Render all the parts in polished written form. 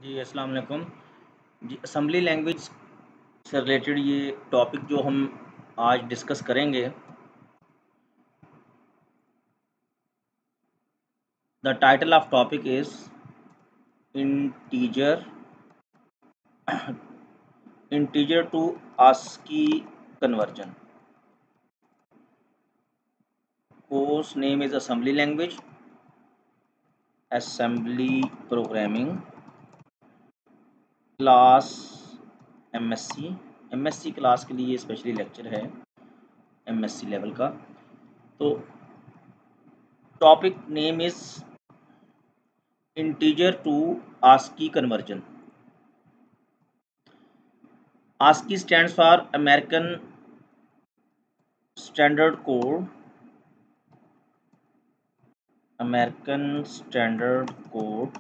जी अस्सलाम वालेकुम। जी असेंबली लैंग्वेज से रिलेटेड ये टॉपिक जो हम आज डिस्कस करेंगे, the title of topic is integer integer to ASCII conversion. Course name is assembly programming class MSc class के लिए स्पेशली लेक्चर है एमएससी लेवल का। तो topic name is integer to ASCII conversion. ASCII stands for American Standard Code. American Standard Code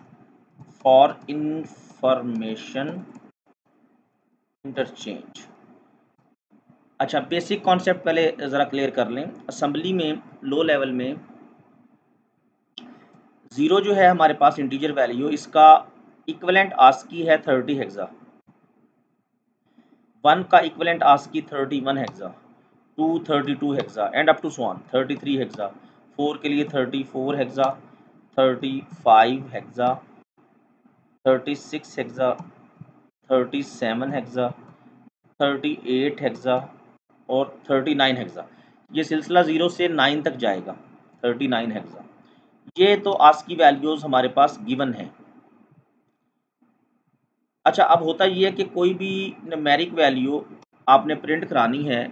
for Information Interchange। अच्छा, basic concept पहले ज़रा clear कर लें। असेंबली में लो लेवल में ज़ीरो जो है हमारे पास इंटीजर वैल्यू, इसका इक्वलेंट ASCII है 30 हेक्सा। 1 का equivalent ASCII 31 hexa, 2 32 hexa and up to so on 33 hexa. 4 के लिए 34 hexa, 35 hexa, 36 hexa, 37 hexa, 38 hexa और 39 हेक्सा। ये सिलसिला 0 से 9 तक जाएगा। 39 हेक्सा, ये तो ASCII वैल्यूज़ हमारे पास गिवन है। अच्छा, अब होता ये है कि कोई भी न्यूमेरिक वैल्यू आपने प्रिंट करानी है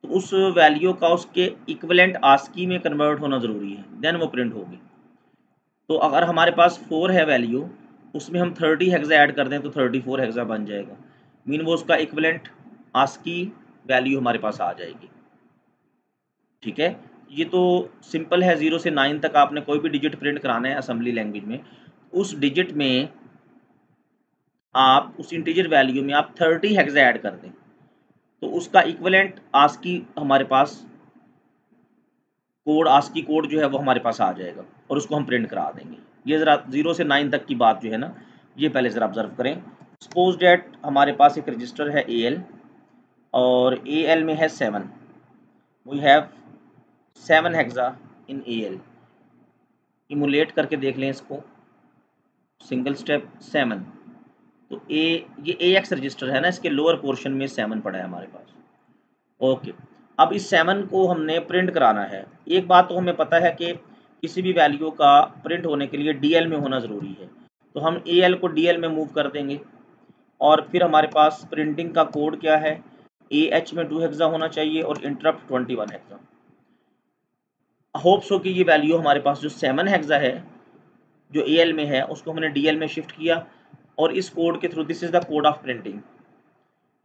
तो उस वैल्यू का उसके इक्विवेलेंट ASCII में कन्वर्ट होना ज़रूरी है, देन वो प्रिंट होगी। तो अगर हमारे पास 4 है वैल्यू, उसमें हम 30 हेक्सा ऐड कर दें तो 34 हेक्सा बन जाएगा। मीन वो उसका इक्विवेलेंट ASCII वैल्यू हमारे पास आ जाएगी। ठीक है, ये तो सिंपल है। 0 से 9 तक आपने कोई भी डिजिट प्रिंट कराना है असेंबली लैंग्वेज में, उस डिजिट में आप उस इंटीजर वैल्यू में आप 30 हेक्सा ऐड कर दें तो उसका इक्विवेलेंट ASCII हमारे पास कोड, ASCII कोड जो है वो हमारे पास आ जाएगा और उसको हम प्रिंट करा देंगे। ये ज़रा 0 से 9 तक की बात जो है ना, ये पहले ज़रा ऑब्जर्व करें। सपोज डेट हमारे पास एक रजिस्टर है AL और AL में है 7। We have 7 hexa in AL। Emulate करके देख लें इसको, सिंगल स्टेप 7। तो ये AX रजिस्टर है ना, इसके लोअर पोर्शन में 7 पड़ा है हमारे पास। ओके, अब इस 7 को हमने प्रिंट कराना है। एक बात तो हमें पता है कि किसी भी वैल्यू का प्रिंट होने के लिए DL में होना ज़रूरी है, तो हम AL को DL में मूव कर देंगे और फिर हमारे पास प्रिंटिंग का कोड क्या है, AH में 2 हेक्सा होना चाहिए और इंटरप्ट 21 हेक्सा। होप्स हो कि ये वैल्यू हमारे पास जो 7 हेक्सा है जो AL में है उसको हमने DL में शिफ्ट किया और इस कोड के through, this is the code of printing,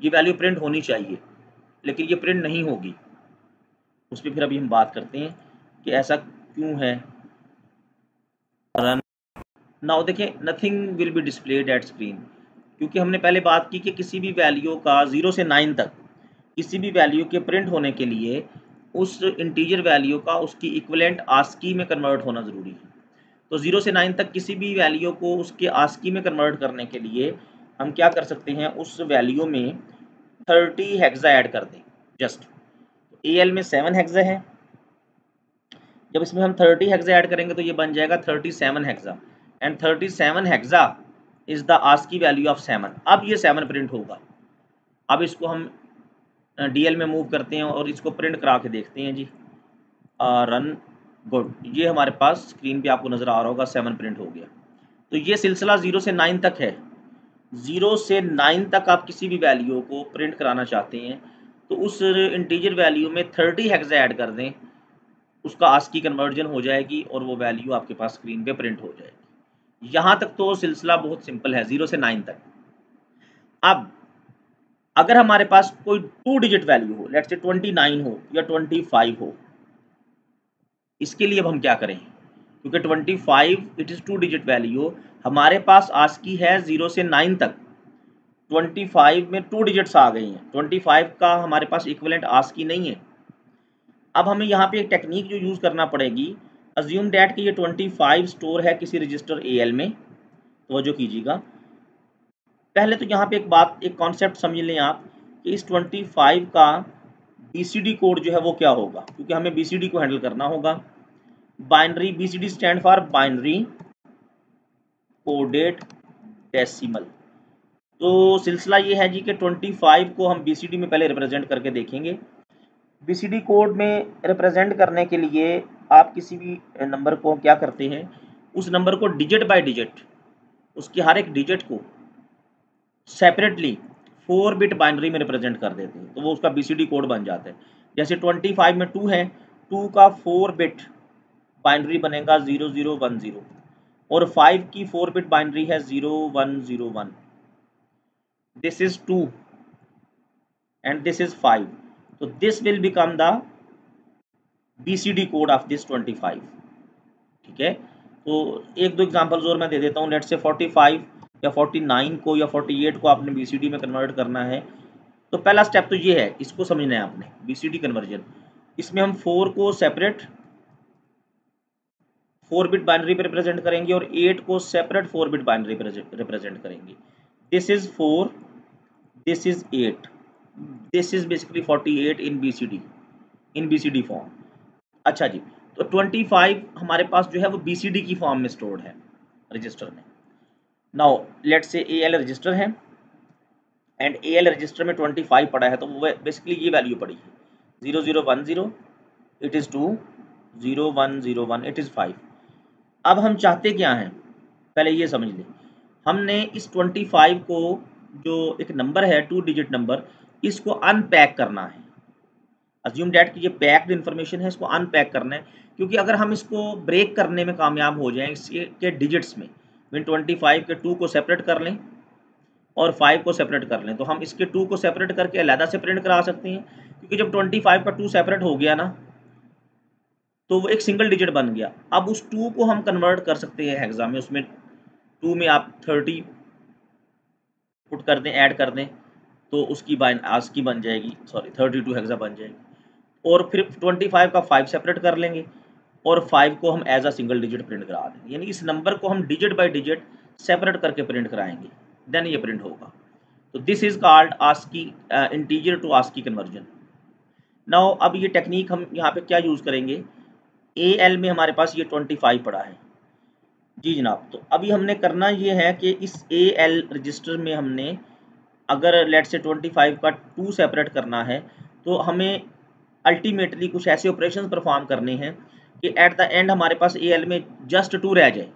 ये वैल्यू प्रिंट होनी चाहिए लेकिन ये प्रिंट नहीं होगी। उस पर फिर अभी हम बात करते हैं कि ऐसा क्यों है। रन नाउ देखिए, nothing will be displayed eight screen, क्योंकि हमने पहले बात की कि किसी भी वैल्यू का 0 से 9 तक किसी भी वैल्यू के प्रिंट होने के लिए उस इंटीजर वैल्यू का उसकी इक्विवेलेंट ASCII में कन्वर्ट होना ज़रूरी है। तो 0 से 9 तक किसी भी वैल्यू को उसके ASCII में कन्वर्ट करने के लिए हम क्या कर सकते हैं, उस वैल्यू में 30 हेक्सा ऐड कर दें जस्ट। AL में 7 हेक्सा है, जब इसमें हम 30 हेक्सा ऐड करेंगे तो ये बन जाएगा 37 hexa and 37 hexa is the ASCII value of 7। अब ये 7 प्रिंट होगा। अब इसको हम DL में मूव करते हैं और इसको प्रिंट करा के देखते हैं जी। रन गुड, ये हमारे पास स्क्रीन पे आपको नज़र आ रहा होगा 7 प्रिंट हो गया। तो ये सिलसिला 0 से 9 तक है। 0 से 9 तक आप किसी भी वैल्यू को प्रिंट कराना चाहते हैं तो उस इंटीजर वैल्यू में 30 हेक्सा ऐड कर दें, उसका ASCII कन्वर्जन हो जाएगी और वो वैल्यू आपके पास स्क्रीन पे प्रिंट हो जाएगी। यहाँ तक तो सिलसिला बहुत सिंपल है, 0 से 9 तक। अब अगर हमारे पास कोई 2 डिजिट वैल्यू हो, लेट्स से 29 हो या 25 हो, इसके लिए अब हम क्या करें, क्योंकि 25 इट इज़ 2 डिजिट वैल्यू, हमारे पास ASCII है 0 से 9 तक। 25 में 2 डिजिट्स आ गई हैं, 25 का हमारे पास इक्विवेलेंट ASCII नहीं है। अब हमें यहाँ पे एक टेक्निक जो यूज़ करना पड़ेगी, अज्यूम डैट कि ये 25 स्टोर है किसी रजिस्टर AL में तवज्जो कीजिएगा। पहले तो यहाँ पे एक कॉन्सेप्ट समझ लें आप कि इस 25 का BCD कोड जो है वो क्या होगा, क्योंकि हमें BCD को हैंडल करना होगा। Binary, BCD stand for binary coded decimal. तो सिलसिला ये है जी कि 25 को हम BCD में पहले रिप्रेजेंट करके देखेंगे। BCD कोड में रिप्रेजेंट करने के लिए आप किसी भी नंबर को क्या करते हैं, उस नंबर को डिजिट बाय डिजिट, उसके हर एक डिजिट को सेपरेटली 4 बिट बाइनरी में रिप्रेजेंट कर देते हैं, तो वो उसका BCD कोड बन जाता है। जैसे 25 में 2 है, 2 का 4 बिट बाइनरी बनेगा 0010 और 5 की 4 बिट बाइनरी है 0101। This is 2 and this is 5, so this will become the BCD code of this 25। ठीक है, तो एक दो एग्जांपल्स और मैं दे देता हूँ। लेट्स से 45 या 49 को या 48 को आपने BCD में कन्वर्ट करना है, तो पहला स्टेप तो ये है, इसको समझना है आपने, BCD कन्वर्जन। इसमें हम 4 को सेपरेट 4 बिट बाइनरी पे रिप्रेजेंट करेंगे और 8 को सेपरेट 4 बिट बाइनरी पे रिप्रेजेंट करेंगे। This is 4, this is 8, this is basically 48 in BCD form. अच्छा जी, तो 25 हमारे पास जो है वो BCD की फॉर्म में स्टोर्ड है रजिस्टर में। Now let's say AL register है एंड AL रजिस्टर में 25 पड़ा है, तो वो बेसिकली ये वैल्यू पड़ी है 0010, इट इज़ 2, 0101, इट इज़ 5। अब हम चाहते क्या हैं, पहले ये समझ लें। हमने इस 25 को, जो एक नंबर है 2 डिजिट नंबर, इसको अनपैक करना है। अज्यूम डैट कि ये पैक्ड इन्फॉर्मेशन है, इसको अनपैक करना है, क्योंकि अगर हम इसको ब्रेक करने में कामयाब हो जाएं इसके डिजिट्स में, मीन 25 के 2 को सेपरेट कर लें और 5 को सेपरेट कर लें, तो हम इसके 2 को सेपरेट करके अलहदा से प्रिंट करा सकते हैं, क्योंकि जब 25 का 2 सेपरेट हो गया ना, तो वो एक सिंगल डिजिट बन गया। अब उस 2 को हम कन्वर्ट कर सकते हैं हेक्सा में, उसमें 2 में आप 30 पुट कर दें, ऐड कर दें, तो उसकी ASCII बन जाएगी, सॉरी 32 हेक्सा बन जाएगी। और फिर 25 का 5 सेपरेट कर लेंगे और 5 को हम as a single digit print करा देंगे, यानी इस नंबर को हम डिजिट बाय डिजिट सेपरेट करके प्रिंट कराएंगे, देन ये प्रिंट होगा। तो this is called ASCII, integer to ASCII conversion. Now अब ये टेक्निक हम यहाँ पे क्या यूज़ करेंगे, AL में हमारे पास ये 25 पड़ा है जी जनाब। तो अभी हमने करना ये है कि इस AL रजिस्टर में हमने अगर लेट से 25 का 2 सेपरेट करना है, तो हमें अल्टीमेटली कुछ ऐसे ऑपरेशंस परफॉर्म करने हैं कि एट द एंड हमारे पास AL में जस्ट 2 रह जाए,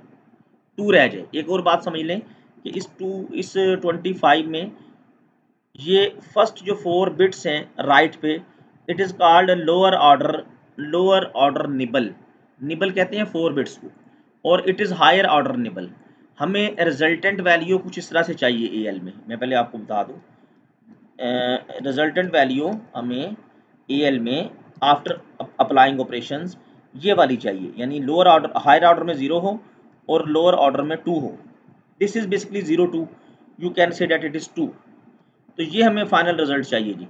2 रह जाए। एक और बात समझ लें कि इस 25 में ये फर्स्ट जो 4 बिट्स हैं राइट पे, it is called lower order nibble. Nibble कहते हैं 4 बिट्स को, और it is higher order nibble. हमें रिजल्टेंट वैल्यू कुछ इस तरह से चाहिए AL में, मैं पहले आपको बता दूं। रिजल्टेंट वैल्यू हमें AL में आफ्टर अप्लाइंग ऑपरेशंस ये वाली चाहिए, यानी लोअर ऑर्डर, हायर ऑर्डर में 0 हो और लोअर ऑर्डर में 2 हो। This is basically 0 2, you can say that it is 2। तो ये हमें फाइनल रिजल्ट चाहिए जी।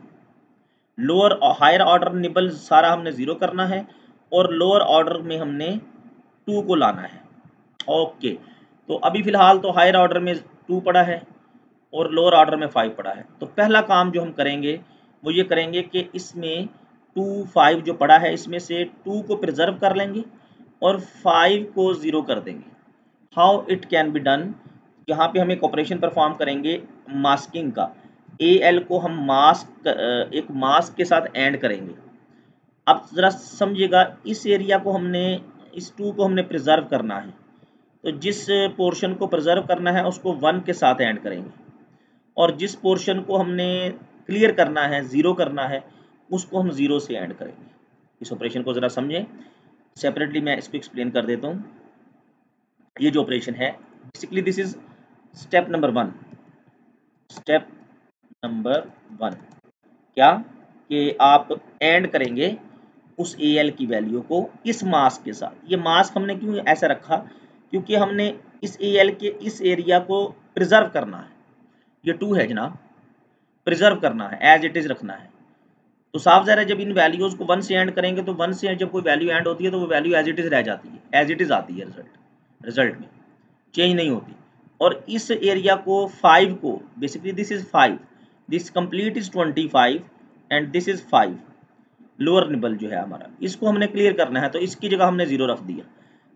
लोअर हायर ऑर्डर निबल सारा हमने 0 करना है और लोअर ऑर्डर में हमने 2 को लाना है। ओके, तो अभी फ़िलहाल तो हायर ऑर्डर में 2 पड़ा है और लोअर ऑर्डर में 5 पड़ा है। तो पहला काम जो हम करेंगे वो ये करेंगे कि इसमें 2 5 जो पड़ा है, इसमें से 2 को प्रिजर्व कर लेंगे और 5 को 0 कर देंगे। How it can be done, यहाँ पे हम एक ऑपरेशन परफॉर्म करेंगे मास्किंग का। AL को हम एक मास्क के साथ एंड करेंगे। अब ज़रा समझिएगा, इस एरिया को हमने, इस 2 को हमने प्रिजर्व करना है, तो जिस पोर्शन को प्रिजर्व करना है उसको 1 के साथ ऐड करेंगे, और जिस पोर्शन को हमने क्लियर करना है, 0 करना है, उसको हम 0 से ऐड करेंगे। इस ऑपरेशन को ज़रा समझें, सेपरेटली मैं इसको एक्सप्लेन कर देता हूँ। ये जो ऑपरेशन है basically this is step number 1। Step number 1 क्या कि आप ऐड करेंगे उस AL की वैल्यू को इस मास्क के साथ। ये मास्क हमने क्यों ऐसा रखा, क्योंकि हमने इस AL के इस एरिया को प्रिजर्व करना है। ये 2 है जनाब, प्रिजर्व करना है, एज इट इज़ रखना है। तो साफ ज़ाहिर है जब इन वैल्यूज़ को 1 से ऐड करेंगे, तो 1 से जब कोई वैल्यू ऐड होती है तो वो वैल्यू एज इट इज़ रह जाती है, एज इट इज़ आती है रिजल्ट में, चेंज नहीं होती। और इस एरिया को 5 को basically this is 5, this complete is 25 and this is 5, lower nibble जो है हमारा, इसको हमने क्लियर करना है तो इसकी जगह हमने 0 रख दिया।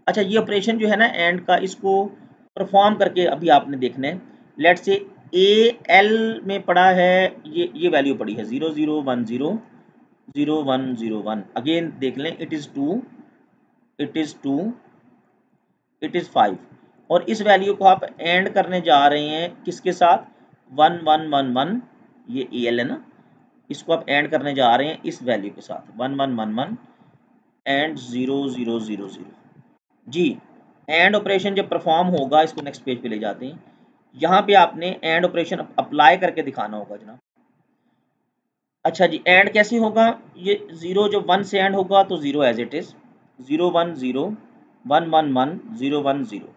अच्छा, ये ऑपरेशन जो है ना एंड का, इसको परफॉर्म करके अभी आपने देखना है। लेट्स से ए एल में पड़ा है, ये वैल्यू पड़ी है 0 0 1 0 0 1 0 1। अगेन देख लें, it is 2, it is 2, it is 5, और इस वैल्यू को आप एंड करने जा रहे हैं किसके साथ, 1 1 1 1, ये ए एल है ना, इसको आप एंड करने जा रहे हैं इस वैल्यू के साथ 1 1 1 1 एंड 0 0 0 0। जी, एंड ऑपरेशन जब परफॉर्म होगा, इसको नेक्स्ट पेज पे ले जाते हैं। यहाँ पे आपने एंड ऑपरेशन अप्लाई करके दिखाना होगा जनाब। अच्छा जी, एंड कैसे होगा, ये 0 जो 1 से एंड होगा तो 0 एज इट इज, 0 1 0 1 1 1 0 1 0।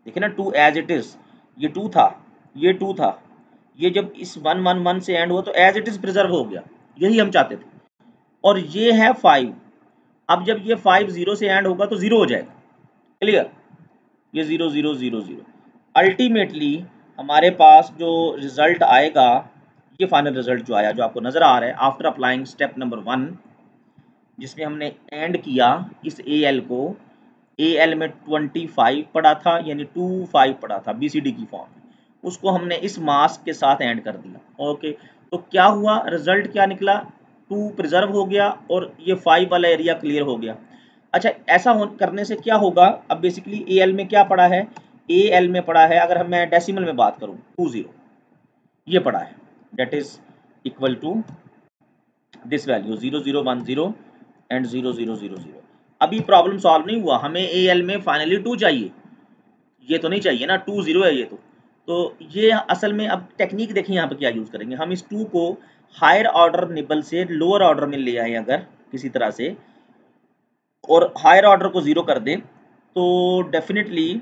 देखिए ना 2 एज इट इज, ये 2 था, ये 2 था, ये जब इस 1 1 1 से एंड हुआ तो एज इट इज प्रिजर्व हो गया, यही हम चाहते थे। और ये है 5, अब जब ये 5 0 से एंड होगा तो 0 हो जाएगा, क्लियर, ये 0 0 0 0। अल्टीमेटली हमारे पास जो रिजल्ट आएगा, ये फाइनल रिजल्ट जो आया, जो आपको नजर आ रहा है आफ्टर अप्लाइंग स्टेप नंबर 1, जिसमें हमने एंड किया इस ए एल को, ए एल में 25 पड़ा था, यानी 25 पड़ा था बीसीडी की फॉर्म में, उसको हमने इस मास के साथ एंड कर दिया। ओके, तो क्या हुआ, रिजल्ट क्या निकला, 2 प्रिजर्व हो गया और ये 5 वाला एरिया क्लियर हो गया। अच्छा, ऐसा करने से क्या होगा, अब बेसिकली ए एल में क्या पड़ा है, ए एल में पड़ा है, अगर हम मैं डेसिमल में बात करूँ 20, ये पड़ा है, that is equal to this value 0 0 1 0 and 0 0 0 0। अभी प्रॉब्लम सॉल्व नहीं हुआ, हमें ए एल में फाइनली 2 चाहिए, ये तो नहीं चाहिए ना, 2 0 है ये तो ये असल में अब टेक्निक देखें यहाँ पे क्या यूज़ करेंगे, हम इस 2 को हायर ऑर्डर निबल से लोअर ऑर्डर में ले आए अगर किसी तरह से, और हायर ऑर्डर को 0 कर दें, तो डेफिनेटली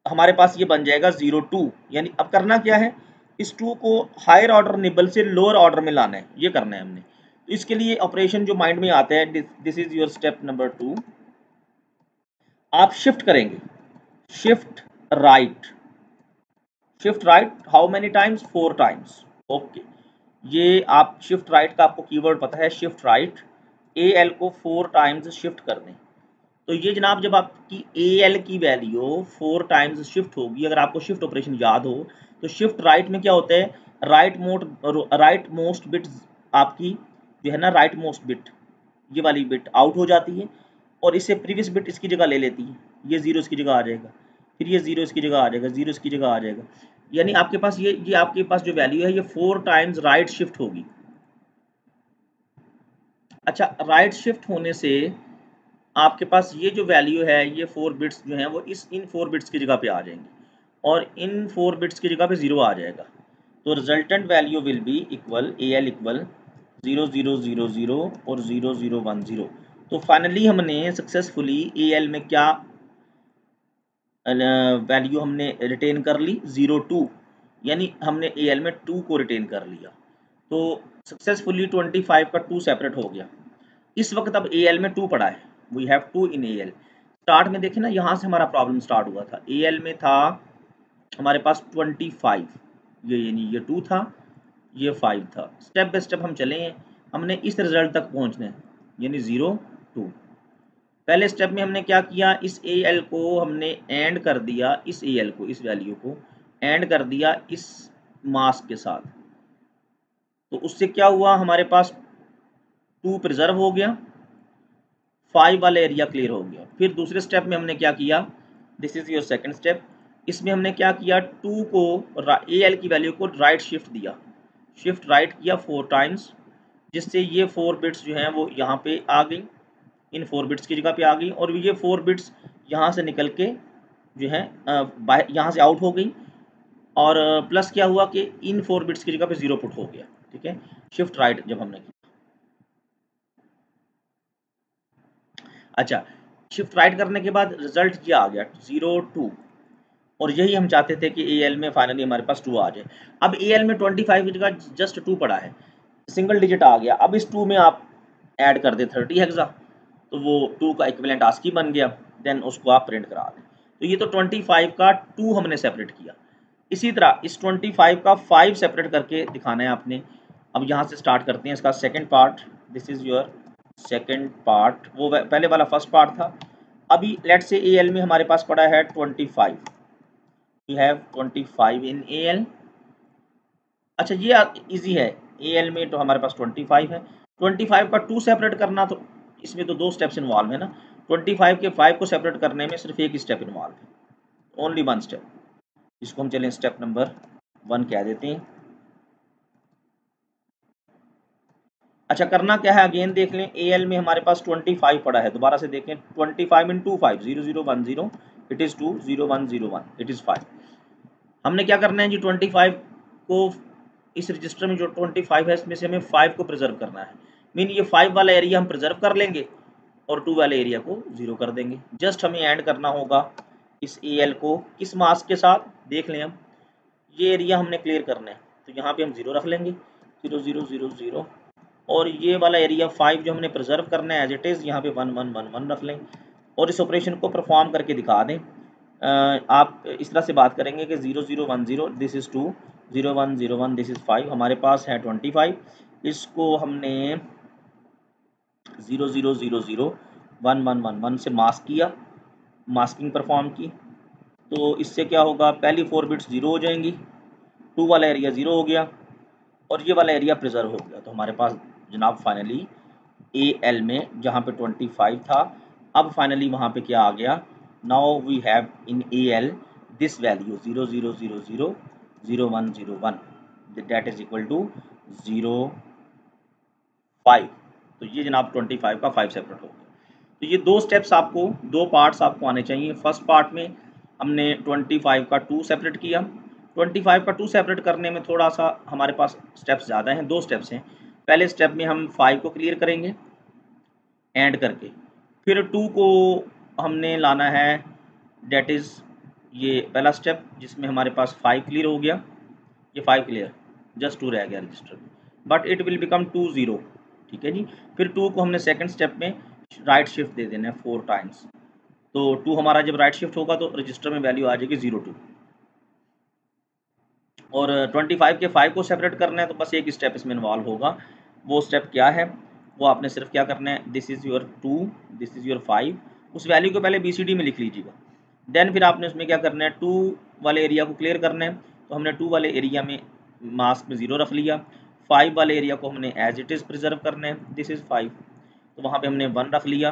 हमारे पास ये बन जाएगा 0 2, यानी अब करना क्या है, इस 2 को हायर ऑर्डर निबल से लोअर ऑर्डर में लाना है, ये करना है हमने। तो इसके लिए ऑपरेशन जो माइंड में आता है, this is your step number 2, आप शिफ्ट करेंगे, shift right, shift right how many times, 4 times. Okay, ये आप शिफ्ट राइट का आपको कीवर्ड पता है, शिफ्ट राइट, ए एल को 4 टाइम्स शिफ्ट कर दें। तो ये जनाब जब आपकी ए एल की वैल्यू 4 टाइम्स शिफ्ट होगी, अगर आपको शिफ्ट ऑपरेशन याद हो तो शिफ्ट राइट में क्या होता है, राइट मोस्ट बिट आपकी जो है ना, राइट मोस्ट बिट, ये वाली बिट आउट हो जाती है और इससे प्रीवियस बिट इसकी जगह ले लेती है, ये 0 इसकी जगह आ जाएगा, फिर ये 0 इसकी जगह आ जाएगा, 0 इसकी जगह आ जाएगा, यानी आपके पास ये आपके पास जो वैल्यू है ये 4 टाइम्स राइट शिफ्ट होगी। अच्छा, राइट शिफ्ट होने से आपके पास ये जो वैल्यू है, ये 4 बिट्स जो हैं वो इन 4 बिट्स की जगह पे आ जाएंगी और इन 4 बिट्स की जगह पे 0 आ जाएगा। तो resultant value will be equal A L equal 0 0 0 0 और 0 0 1 0। तो फाइनली हमने सक्सेसफुली ए एल में क्या वैल्यू हमने रिटेन कर ली, 0 2, यानी हमने ए एल में 2 को रिटेन कर लिया। तो सक्सेसफुली 25 का 2 सेपरेट हो गया। इस वक्त अब ए एल में 2 पड़ा है, we have 2 in A L. Start में देखें ना, यहाँ से हमारा प्रॉब्लम स्टार्ट हुआ था, ए एल में था हमारे पास 25, ये यानी ये 2 था, ये 5 था। स्टेप बाय स्टेप हम चले हैं, हमने इस रिजल्ट तक पहुँचना है, यानी 0 2। पहले स्टेप में हमने क्या किया, इस ए एल को हमने एंड कर दिया, इस ए एल को, इस वैल्यू को एंड कर दिया इस मास के साथ, तो उससे क्या हुआ, हमारे पास 2 प्रिजर्व हो गया, 5 वाला एरिया क्लियर हो गया। फिर दूसरे स्टेप में हमने क्या किया, this is your second step, इसमें हमने क्या किया, 2 को ए एल की वैल्यू को राइट शिफ्ट दिया, शिफ्ट राइट किया 4 टाइम्स, जिससे ये 4 बिट्स जो हैं वो यहाँ पे आ गई, इन 4 बिट्स की जगह पे आ गई, और ये 4 बिट्स यहाँ से निकल के जो है यहाँ से आउट हो गई, और प्लस क्या हुआ कि इन 4 बिट्स की जगह पे 0 पुट हो गया। ठीक है, शिफ्ट राइट जब हमने किया। अच्छा, शिफ्ट राइट करने के बाद रिजल्ट क्या आ गया, 0 2, और यही हम चाहते थे कि ए एल में फाइनली हमारे पास 2 आ जाए। अब ए एल में 25 की जगह जस्ट 2 पड़ा है, सिंगल डिजिट आ गया, अब इस 2 में आप ऐड कर दे 30 हेक्सा, तो वो 2 का इक्विवेलेंट आस्की बन गया, देन उसको आप प्रिंट करा दें। तो ये तो 25 का 2 हमने सेपरेट किया। इसी तरह इस 25 का 5 सेपरेट करके दिखाना है आपने। अब यहाँ से स्टार्ट करते हैं इसका second part. This is your second part, वो पहले वाला फर्स्ट पार्ट था। अभी लेट्स से AL में हमारे पास पड़ा है 25, वी हैव 25 इन AL। अच्छा ये इजी है, AL में तो हमारे पास 25 है। 25 का 2 सेपरेट करना, तो इसमें तो 2 स्टेप्स इन्वॉल्व है ना। 25 के 5 को सेपरेट करने में सिर्फ एक स्टेप इन्वॉल्व है, ओनली 1 स्टेप, इसको हम चलें स्टेप नंबर 1 कह देते हैं। अच्छा करना क्या है, अगेन देख लें। AL में हमारे पास 25 पड़ा है, दोबारा से देखें। 25 into 5, 0 0 1 0, it is 2, 0 1 0 1, it is 5। हमने क्या करना है जी, 25 को इस रजिस्टर में जो 25 है इसमें से हमें 5 को प्रिजर्व करना है। मीन ये 5 वाला एरिया हम प्रिजर्व कर लेंगे और 2 वाले एरिया को 0 कर देंगे। जस्ट हमें ऐड करना होगा इस AL को किस मास्क के साथ, देख लें हम। ये एरिया हमने क्लियर करना है, तो यहाँ पे हम 0 रख लेंगे, 0 0 0 0। और ये वाला एरिया 5 जो हमने प्रिजर्व करना है एज इट इज़, यहाँ पे 1 1 1 1 रख लें और इस ऑपरेशन को परफॉर्म करके दिखा दें। आप इस तरह से बात करेंगे कि 0 0 1 0, दिस इज़ 2, 0 1 0 1, दिस इज़ 5। हमारे पास है 25, इसको हमने 0 0 0 0 1 1 1 1 से मास्क किया, मास्किंग परफॉर्म की। तो इससे क्या होगा, पहली 4 बिट्स 0 हो जाएंगी, 2 वाला एरिया 0 हो गया और ये वाला एरिया प्रिजर्व हो गया। तो हमारे पास जनाब फाइनली AL में जहाँ पे 25 था, अब फाइनली वहाँ पे क्या आ गया, now we have in AL this value 0 0 0 0 0 1 0 1, that is equal to 0 5। तो ये जनाब 25 का 5 सेपरेट हो गया। तो ये 2 स्टेप्स आपको, 2 पार्ट्स आपको आने चाहिए। फर्स्ट पार्ट में हमने 25 का 2 सेपरेट किया। 25 का 2 सेपरेट करने में थोड़ा सा हमारे पास स्टेप्स ज़्यादा हैं, 2 स्टेप्स हैं। पहले स्टेप में हम 5 को क्लियर करेंगे ऐड करके, फिर 2 को हमने लाना है, डेट इज़ ये पहला स्टेप जिसमें हमारे पास 5 क्लियर हो गया, ये 5 क्लियर, जस्ट 2 रह गया रजिस्टर में, बट इट विल बिकम 2 0, ठीक है जी। फिर 2 को हमने सेकंड स्टेप में राइट शिफ्ट दे देना है 4 टाइम्स। तो 2 हमारा जब राइट शिफ्ट होगा तो रजिस्टर में वैल्यू आ जाएगी 0 2। और 25 के 5 को सेपरेट करना है, तो बस एक स्टेप इसमें इन्वॉल्व होगा। वो स्टेप क्या है, वो आपने सिर्फ क्या करना है, this is your 2, this is your 5, उस वैल्यू को पहले BCD में लिख लीजिएगा। देन फिर आपने उसमें क्या करना है, 2 वाले एरिया को क्लियर करना है। तो हमने 2 वाले एरिया में मास्क में 0 रख लिया। 5 वाले एरिया को हमने एज इट इज़ प्रिजर्व करना है, दिस इज़ 5, तो वहाँ पे हमने 1 रख लिया।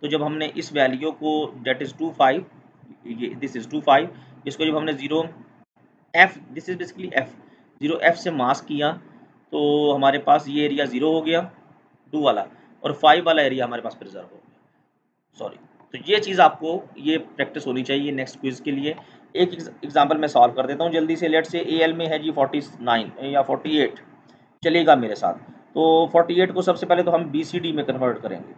तो जब हमने इस वैल्यू को डेट इज़ 2 5, ये दिस इज़ 2 5, इसको जब हमने 0 F, this is basically F, 0 F से मास्क किया, तो हमारे पास ये एरिया 0 हो गया 2 वाला, और 5 वाला एरिया हमारे पास प्रिजर्व हो गया, सॉरी। तो ये चीज़ आपको ये प्रैक्टिस होनी चाहिए नेक्स्ट क्विज़ के लिए। एक एग्जांपल मैं सॉल्व कर देता हूँ जल्दी से। लेट से AL में है जी 49 या 48, चलेगा मेरे साथ। तो 48 को सबसे पहले तो हम BCD में कन्वर्ट करेंगे।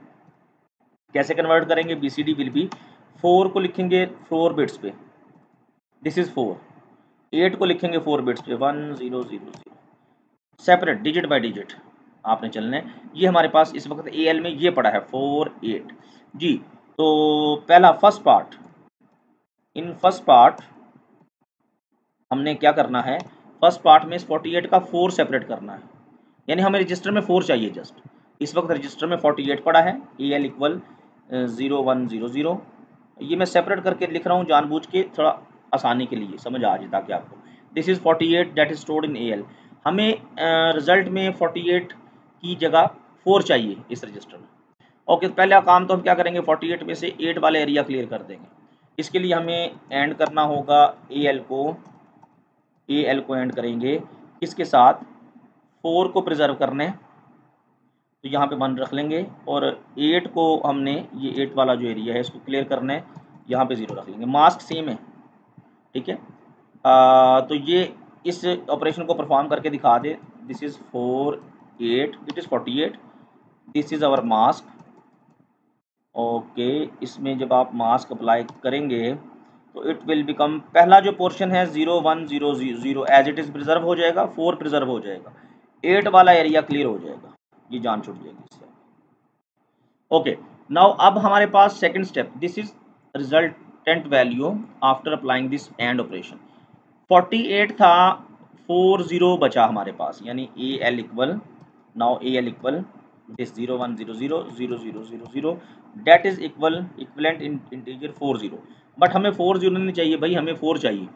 कैसे कन्वर्ट करेंगे, BCD विल बी 4 को लिखेंगे 4 बिट्स पे, दिस इज़ 4। 8 को लिखेंगे 4 बिट्स पे, 1 0 0 0, सेपरेट डिजिट बाय डिजिट आपने चलना है। ये हमारे पास इस वक्त AL में ये पड़ा है 4 8 जी। तो पहला first part, in first part हमने क्या करना है, फर्स्ट पार्ट में इस 48 का 4 सेपरेट करना है, यानी हमें रजिस्टर में 4 चाहिए जस्ट। इस वक्त रजिस्टर में 48 पड़ा है, AL इक्वल 0 1 0 0। ये मैं सेपरेट करके लिख रहा हूँ जानबूझ के, थोड़ा आसानी के लिए समझ आ जाए ताकि आपको। This is 48 that is stored in AL। हमें रिजल्ट में 48 की जगह 4 चाहिए इस रजिस्टर में। ओके, पहला काम तो हम क्या करेंगे, 48 में से 8 वाले एरिया क्लियर कर देंगे। इसके लिए हमें एंड करना होगा AL को एंड करेंगे किसके साथ, 4 को प्रिजर्व करने, तो यहाँ पे 1 रख लेंगे, और 8 को हमने ये 8 वाला जो एरिया है इसको क्लियर करना है, यहाँ पे 0 रख लेंगे। मास्क सेम है, ठीक है। तो ये इस ऑपरेशन को परफॉर्म करके दिखा दे। This is 4 8, it is 48, this is our mask. Okay, इसमें जब आप मास्क अप्लाई करेंगे तो इट विल बिकम, पहला जो पोर्शन है 0 1 0 0 एज इट इज़ प्रिजर्व हो जाएगा, 4 प्रिजर्व हो जाएगा, 8 वाला एरिया क्लियर हो जाएगा, ये जान छूट जाएगी इससे। ओके, नाउ अब हमारे पास second step, this is result tenth value after applying this and operation. 48 था, 40 बचा हमारे पास, यानी A L equal, now A L equal this 0 1 0 0 0 0 0 0 that is equivalent in integer 40। But हमें 40 नहीं चाहिए भाई, हमें 4 चाहिए,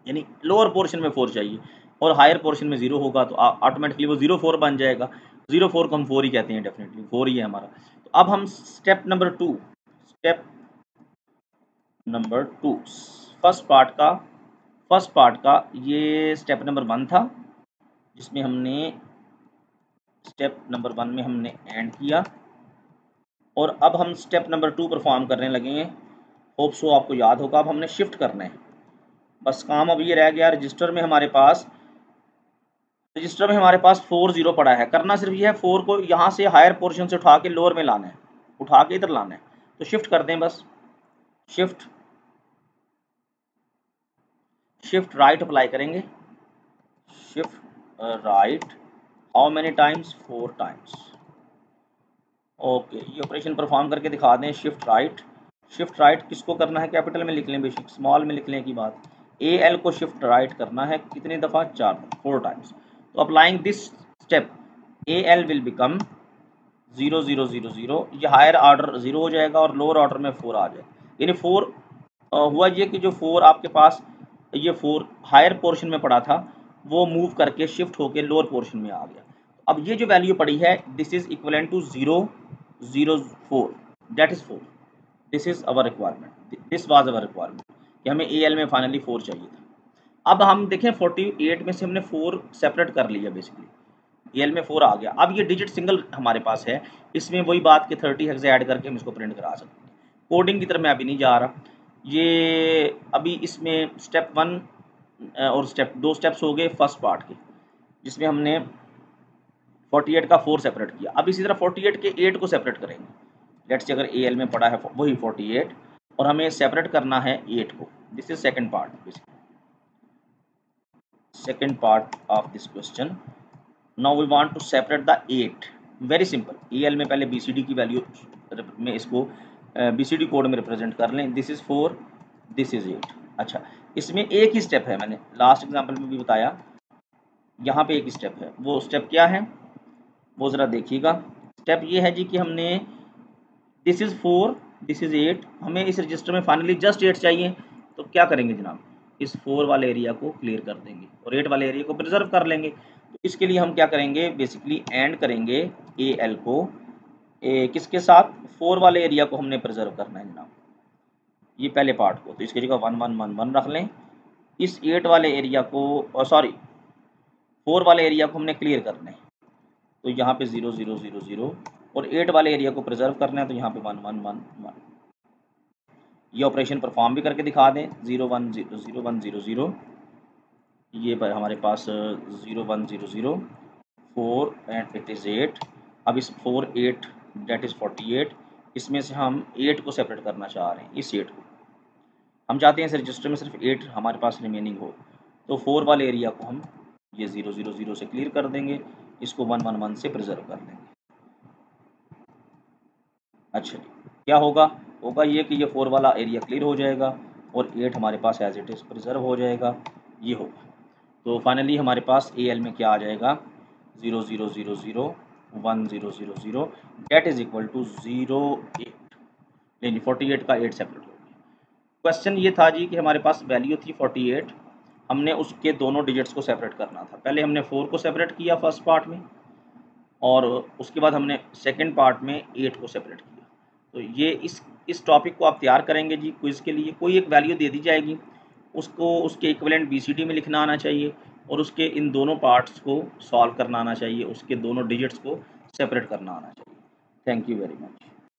यानी लोअर पोर्शन में 4 चाहिए और हायर पोर्शन में 0 होगा तो ऑटोमेटिकली वो 04 बन जाएगा। 04 को हम 4 ही कहते हैं, डेफिनेटली 4 ही है हमारा। तो अब हम स्टेप नंबर 2 फर्स्ट पार्ट का ये स्टेप नंबर 1 था, जिसमें हमने स्टेप नंबर 1 में हमने एंड किया, और अब हम स्टेप नंबर 2 परफॉर्म करने लगे हैं। होप सो आपको याद होगा। अब हमने शिफ्ट करना है, बस काम अब ये रह गया, रजिस्टर में हमारे पास 40 पड़ा है। करना सिर्फ ये है, 4 को यहाँ से हायर पोर्शन से उठा के लोअर में लाना है, उठा के इधर लाना है। तो शिफ्ट कर दें, बस शिफ्ट राइट अप्लाई करेंगे। Shift right how many times, 4 times. Okay, ये ऑपरेशन परफॉर्म करके दिखा दें। शिफ्ट राइट किसको करना है, कैपिटल में लिख लें, बेशक स्मॉल में लिखने की बात। ए एल को शिफ्ट राइट करना है कितनी दफ़ा, 4 टाइम्स। तो applying this step A L will become 0 0 0 0, ये हायर ऑर्डर 0 हो जाएगा और लोअर ऑर्डर में 4 आ जाएगा। यानी 4 हुआ ये कि जो 4 आपके पास ये 4 हायर पोर्शन में पड़ा था, वो मूव करके शिफ्ट होके लोअर पोर्शन में आ गया। अब ये जो वैल्यू पड़ी है, this is equivalent to 0 0 4, that is 4। This is our requirement, this was our requirement कि हमें ए एल में फाइनली 4 चाहिए था। अब हम देखें 48 में से हमने 4 सेपरेट कर लिया, बेसिकली ए एल में 4 आ गया। अब ये डिजिट सिंगल हमारे पास है, इसमें वही बात कि 30 हेक्स ऐड करके हम इसको प्रिंट करा सकते हैं। कोडिंग की तरफ मैं अभी नहीं जा रहा, ये अभी इसमें स्टेप 1 और स्टेप 2 स्टेप्स हो गए फर्स्ट पार्ट के, जिसमें हमने 48 का 4 सेपरेट किया। अब इसी तरह 48 के 8 को सेपरेट करेंगे। लेट्स से अगर ए एल में पड़ा है वही 48 और हमें सेपरेट करना है 8 को। This is second part of this question. Now we want to separate the 8। Very simple, A L में पहले बी सी डी की वैल्यू में इसको बी सी डी कोड में रिप्रेजेंट कर लें। This is 4, this is 8। अच्छा, इसमें एक ही स्टेप है, मैंने लास्ट एग्जाम्पल में भी बताया, यहाँ पे एक ही स्टेप है। वो स्टेप क्या है वो ज़रा देखिएगा। स्टेप ये है जी कि हमने दिस इज़ 4, दिस इज़ 8, हमें इस रजिस्टर में फाइनली जस्ट 8 चाहिए। तो क्या करेंगे जनाब, इस 4 वाले एरिया को क्लियर कर देंगे और 8 वाले एरिया को प्रिजर्व कर लेंगे। तो इसके लिए हम क्या करेंगे, बेसिकली एंड करेंगे ए एल को किसके साथ, 4 वाले एरिया को हमने प्रिजर्व करना है जनाब, ये पहले पार्ट को। तो इसकी जगह 1 1 1 1 रख लें। इस 8 वाले एरिया को, सॉरी 4 वाले एरिया को हमने क्लियर करना है, तो यहाँ पे 0 0 0 0, और 8 वाले एरिया को प्रिजर्व करना है, तो यहाँ पे 1 1 1 1। ये ऑपरेशन परफॉर्म भी करके दिखा दें। 0 1 0 0 1 0 0, ये पर हमारे पास 0 1 0 0 4 एंड इट इज़ 8। अब इस 4 8 डेट इज़ 48, इसमें से हम 8 को सेपरेट करना चाह रहे हैं। इस 8 को हम चाहते हैं इस रजिस्टर में सिर्फ 8 हमारे पास रिमेनिंग हो, तो 4 वाले एरिया को हम ये 0 0 0 से क्लियर कर देंगे, इसको 1 1 1 से प्रिजर्व कर देंगे। अच्छा, क्या होगा ये कि ये 4 वाला एरिया क्लियर हो जाएगा और 8 हमारे पास एज इट इज़ प्रिजर्व हो जाएगा, ये होगा। तो फाइनली हमारे पास ए एल में क्या आ जाएगा, 0 0 0 0 1 0 0 0 डेट इज़ इक्वल टू 0 8, यानी 48 का 8 सेपरेट हो गया। क्वेश्चन ये था जी कि हमारे पास वैल्यू थी 48, हमने उसके दोनों डिजिट्स को सेपरेट करना था। पहले हमने 4 को सेपरेट किया फर्स्ट पार्ट में, और उसके बाद हमने सेकंड पार्ट में 8 को सेपरेट किया। तो ये इस टॉपिक को आप तैयार करेंगे जी क्विज़ के लिए। कोई एक वैल्यू दे दी जाएगी, उसको उसके इक्विवेलेंट बीसीडी में लिखना आना चाहिए और उसके इन दोनों पार्ट्स को सॉल्व करना आना चाहिए, उसके दोनों डिजिट्स को सेपरेट करना आना चाहिए। Thank you very much.